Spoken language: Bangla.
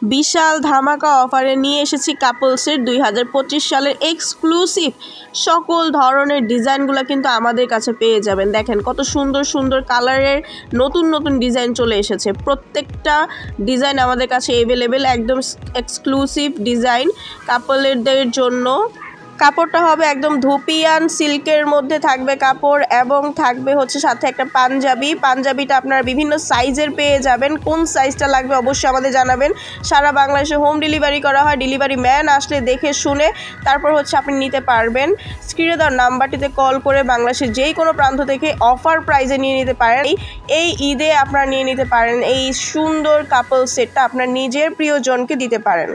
বিশাল ধামাকা অফারে নিয়ে এসেছি কাপলসের 2025 সালের এক্সক্লুসিভ সকল ধরনের ডিজাইনগুলো কিন্তু আমাদের কাছে পেয়ে যাবেন। দেখেন কত সুন্দর সুন্দর কালারের নতুন নতুন ডিজাইন চলে এসেছে। প্রত্যেকটা ডিজাইন আমাদের কাছে অ্যাভেলেবেল, একদম এক্সক্লুসিভ ডিজাইন কাপলদের জন্য। কাপড়টা হবে একদম ধুপিয়ান সিল্কের মধ্যে থাকবে কাপড়, এবং থাকবে হচ্ছে সাথে একটা পাঞ্জাবিটা আপনারা বিভিন্ন সাইজের পেয়ে যাবেন। কোন সাইজটা লাগবে অবশ্যই আমাদের জানাবেন। সারা বাংলাদেশে হোম ডেলিভারি করা হয়। ডেলিভারি ম্যান আসলে দেখে শুনে তারপর হচ্ছে আপনি নিতে পারবেন। স্ক্রিনে দেওয়া নাম্বারটিতে কল করে বাংলাদেশের যেই কোনো প্রান্ত থেকে অফার প্রাইজে নিয়ে নিতে পারেন। এই ঈদে আপনারা নিয়ে নিতে পারেন এই সুন্দর কাপল সেটটা, আপনার নিজের প্রিয়জনকে দিতে পারেন।